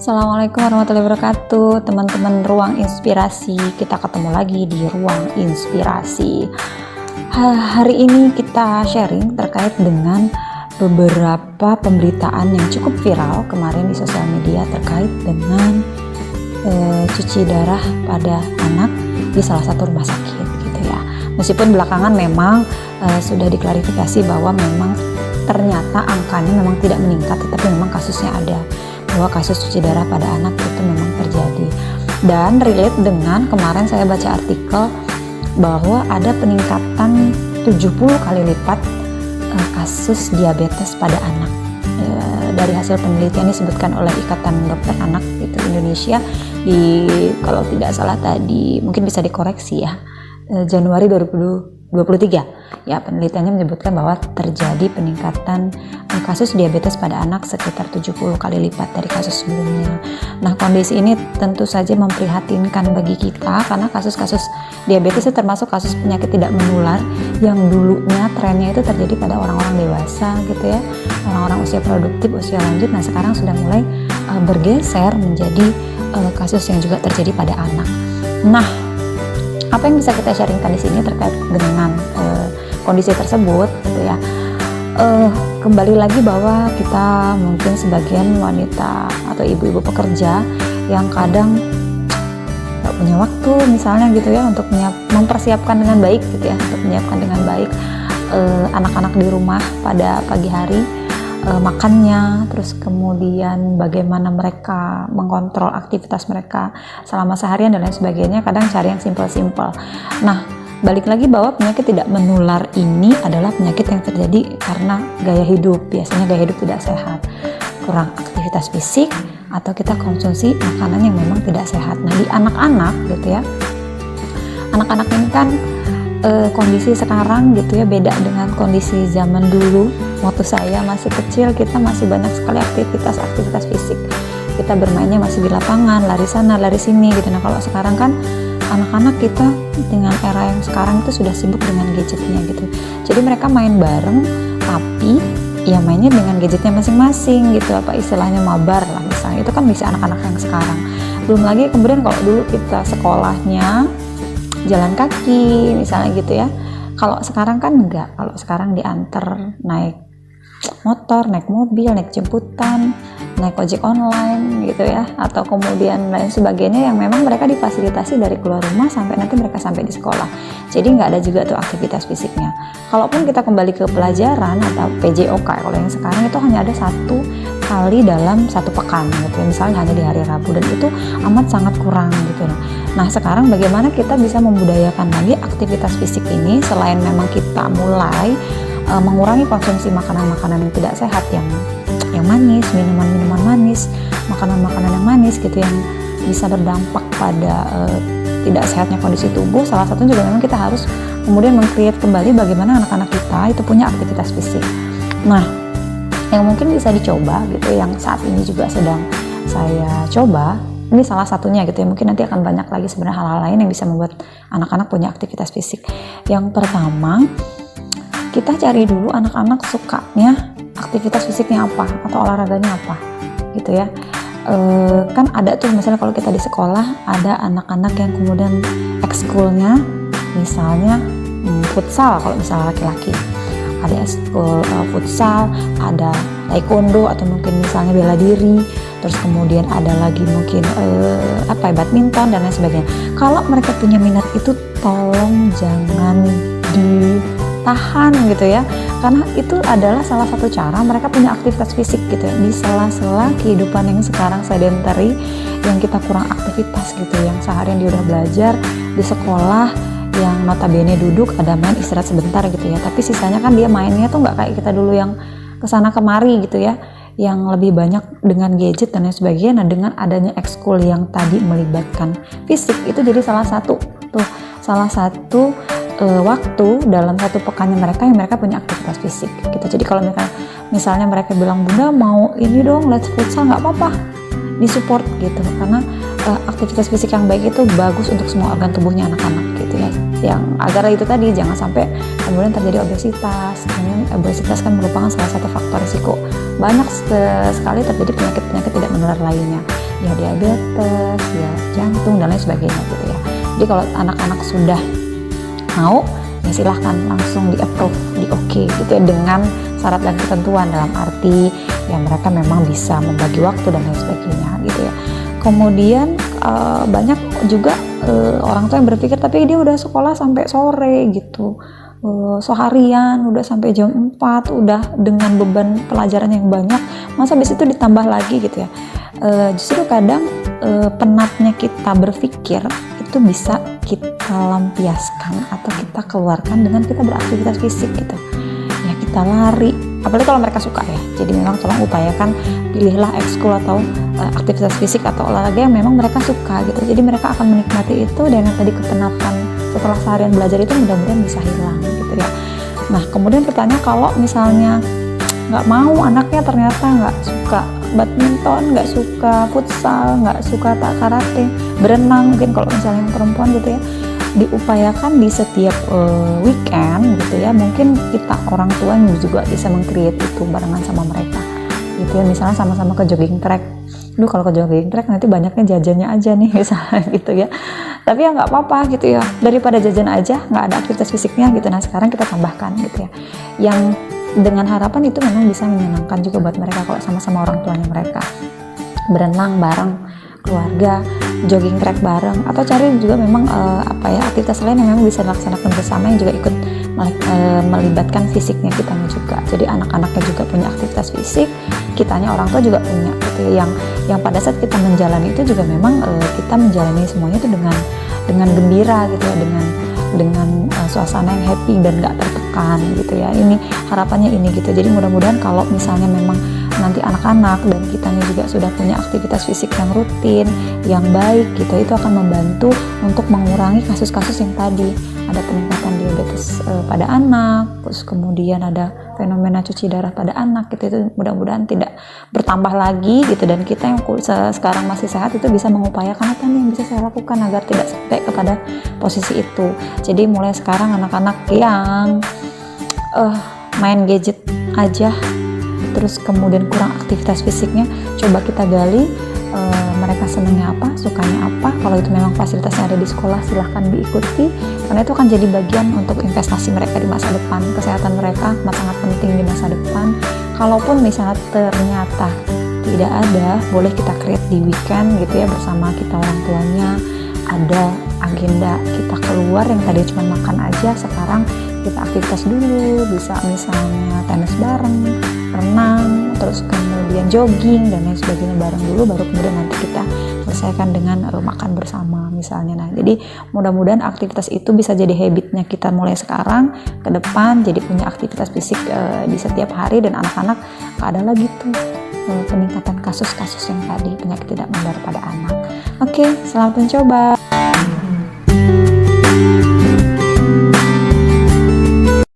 Assalamualaikum warahmatullahi wabarakatuh, teman-teman Ruang Inspirasi. Kita ketemu lagi di Ruang Inspirasi. Hari ini kita sharing terkait dengan beberapa pemberitaan yang cukup viral kemarin di sosial media terkait dengan cuci darah pada anak di salah satu rumah sakit gitu ya. Meskipun belakangan memang sudah diklarifikasi bahwa memang ternyata angkanya memang tidak meningkat, tetapi memang kasusnya ada, bahwa kasus cuci darah pada anak itu memang terjadi. Dan relate dengan kemarin saya baca artikel bahwa ada peningkatan 70 kali lipat kasus diabetes pada anak. Dari hasil penelitian disebutkan oleh Ikatan Dokter Anak itu Indonesia kalau tidak salah tadi, mungkin bisa dikoreksi ya, Januari 2023 ya, penelitiannya menyebutkan bahwa terjadi peningkatan kasus diabetes pada anak sekitar 70 kali lipat dari kasus sebelumnya. Nah, kondisi ini tentu saja memprihatinkan bagi kita karena kasus-kasus diabetes itu termasuk kasus penyakit tidak menular yang dulunya trennya itu terjadi pada orang-orang dewasa gitu ya, orang-orang usia produktif, usia lanjut. Nah, sekarang sudah mulai bergeser menjadi kasus yang juga terjadi pada anak. Nah, apa yang bisa kita sharingkan di sini terkait dengan kondisi tersebut gitu ya. Kembali lagi bahwa kita mungkin sebagian wanita atau ibu-ibu pekerja yang kadang gak punya waktu misalnya gitu ya untuk mempersiapkan dengan baik gitu ya, untuk menyiapkan dengan baik anak-anak di rumah pada pagi hari, makannya, terus kemudian bagaimana mereka mengontrol aktivitas mereka selama seharian dan lain sebagainya. Kadang cari yang simpel-simpel. Nah, balik lagi bahwa penyakit tidak menular ini adalah penyakit yang terjadi karena gaya hidup. Biasanya gaya hidup tidak sehat, kurang aktivitas fisik, atau kita konsumsi makanan yang memang tidak sehat. Nah, di anak-anak gitu ya, anak-anak ini kan kondisi sekarang gitu ya beda dengan kondisi zaman dulu. Waktu saya masih kecil, kita masih banyak sekali aktivitas fisik. Kita bermainnya masih di lapangan, lari sana, lari sini gitu. Nah, kalau sekarang kan anak-anak kita dengan era yang sekarang itu sudah sibuk dengan gadgetnya gitu. Jadi mereka main bareng, tapi ya mainnya dengan gadgetnya masing-masing gitu. Apa istilahnya, mabar lah misalnya. Itu kan bisa anak-anak yang sekarang. Belum lagi kemudian kalau dulu kita sekolahnya jalan kaki misalnya gitu ya. Kalau sekarang kan enggak. Kalau sekarang diantar naik motor, naik mobil, naik jemputan, naik ojek online gitu ya, atau kemudian lain sebagainya yang memang mereka difasilitasi dari keluar rumah sampai nanti mereka sampai di sekolah. Jadi nggak ada juga tuh aktivitas fisiknya. Kalaupun kita kembali ke pelajaran atau PJOK, kalau yang sekarang itu hanya ada 1 kali dalam 1 pekan gitu ya, misalnya hanya di hari Rabu, dan itu amat sangat kurang gitu. Nah, sekarang bagaimana kita bisa membudayakan lagi aktivitas fisik ini selain memang kita mulai mengurangi konsumsi makanan-makanan yang tidak sehat, yang manis, minuman-minuman manis, makanan-makanan yang manis gitu yang bisa berdampak pada tidak sehatnya kondisi tubuh. Salah satunya juga memang kita harus kemudian meng-create kembali bagaimana anak-anak kita itu punya aktivitas fisik. Nah, yang mungkin bisa dicoba gitu, yang saat ini juga sedang saya coba, ini salah satunya gitu ya, mungkin nanti akan banyak lagi sebenarnya hal-hal lain yang bisa membuat anak-anak punya aktivitas fisik. Yang pertama, kita cari dulu anak-anak sukanya aktivitas fisiknya apa atau olahraganya apa gitu ya. Kan ada tuh misalnya kalau kita di sekolah ada anak-anak yang kemudian ekskulnya misalnya futsal, kalau misalnya laki-laki ada ekskul futsal, ada taekwondo atau mungkin misalnya bela diri, terus kemudian ada lagi mungkin badminton dan lain sebagainya. Kalau mereka punya minat itu tolong jangan ditahan gitu ya, karena itu adalah salah satu cara mereka punya aktivitas fisik gitu ya, di sela-sela kehidupan yang sekarang sedentary, yang kita kurang aktivitas gitu, yang seharian dia udah belajar di sekolah, yang notabene duduk, ada main istirahat sebentar gitu ya, tapi sisanya kan dia mainnya tuh nggak kayak kita dulu yang kesana kemari gitu ya, yang lebih banyak dengan gadget dan lain sebagainya. Nah, dengan adanya ekskul yang tadi melibatkan fisik, itu jadi salah satu waktu dalam 1 pekannya mereka yang mereka punya aktivitas fisik gitu. Jadi kalau misalnya mereka bilang, "Bunda mau ini dong, let's futsal," nggak apa-apa, disupport gitu, karena aktivitas fisik yang baik itu bagus untuk semua organ tubuhnya anak-anak gitu ya, yang agar itu tadi jangan sampai kemudian terjadi obesitas. Obesitas kan merupakan salah satu faktor risiko banyak sekali terjadi penyakit-penyakit tidak menular lainnya. ya diabetes, ya jantung dan lain sebagainya gitu ya. Jadi kalau anak-anak sudah mau, ya silahkan langsung di approve, di oke gitu ya, dengan syarat dan ketentuan, dalam arti ya mereka memang bisa membagi waktu dan lain sebagainya gitu ya. Kemudian banyak juga orang tua yang berpikir tapi dia udah sekolah sampai sore gitu, seharian udah sampai jam 4, udah dengan beban pelajaran yang banyak, masa habis itu ditambah lagi gitu ya. Justru kadang penatnya kita berpikir itu bisa kita lampiaskan atau kita keluarkan dengan kita beraktivitas fisik gitu ya, kita lari, apalagi kalau mereka suka ya. Jadi memang tolong upayakan, pilihlah ekskul atau aktivitas fisik atau olahraga yang memang mereka suka gitu, jadi mereka akan menikmati itu, dan yang tadi kepenatan setelah seharian belajar itu mudah-mudahan bisa hilang gitu ya. Nah kemudian bertanya, kalau misalnya nggak mau, anaknya ternyata nggak suka badminton, nggak suka futsal, nggak suka karate, berenang mungkin kalau misalnya yang perempuan gitu ya, diupayakan di setiap weekend gitu ya, mungkin kita orang tua juga bisa meng-create itu barengan sama mereka gitu ya. Misalnya sama-sama ke jogging track, kalau ke jogging track nanti banyaknya jajannya aja nih misalnya gitu ya, tapi ya nggak apa-apa gitu ya, daripada jajan aja nggak ada aktivitas fisiknya gitu. Nah sekarang kita tambahkan gitu ya, yang dengan harapan itu memang bisa menyenangkan juga buat mereka kalau sama-sama orang tuanya mereka, berenang bareng keluarga, jogging track bareng, atau cari juga memang aktivitas lain yang memang bisa dilaksanakan bersama yang juga ikut melibatkan fisiknya kitanya juga. Jadi anak-anaknya juga punya aktivitas fisik, kitanya orang tua juga punya gitu ya, yang pada saat kita menjalani itu juga memang kita menjalani semuanya itu dengan gembira gitu ya, dengan suasana yang happy dan gak tertekan gitu ya. Ini harapannya ini gitu. Jadi mudah-mudahan kalau misalnya memang nanti anak-anak dan kitanya juga sudah punya aktivitas fisik yang rutin, yang baik gitu, itu akan membantu untuk mengurangi kasus-kasus yang tadi, ada peningkatan diabetes pada anak, terus kemudian ada fenomena cuci darah pada anak gitu. Itu mudah-mudahan tidak bertambah lagi gitu, dan kita yang sekarang masih sehat itu bisa mengupayakan apa nih yang bisa saya lakukan agar tidak sampai kepada posisi itu. Jadi mulai sekarang anak-anak yang main gadget aja, terus kemudian kurang aktivitas fisiknya, coba kita gali mereka senangnya apa, sukanya apa. Kalau itu memang fasilitasnya ada di sekolah, silahkan diikuti, karena itu akan jadi bagian untuk investasi mereka di masa depan. Kesehatan mereka sangat penting di masa depan. Kalaupun misalnya ternyata tidak ada, boleh kita create di weekend gitu ya, bersama kita orang tuanya, ada agenda kita keluar yang tadi cuma makan aja, sekarang kita aktivitas dulu, bisa misalnya tenis bareng, renang, terus kemudian jogging dan lain sebagainya bareng dulu, baru kemudian nanti kita selesaikan dengan makan bersama misalnya. Nah jadi mudah-mudahan aktivitas itu bisa jadi habitnya kita mulai sekarang ke depan, jadi punya aktivitas fisik di setiap hari, dan anak-anak gak ada lagi tuh peningkatan kasus-kasus yang tadi, penyakit tidak menular pada anak. Oke, selamat mencoba.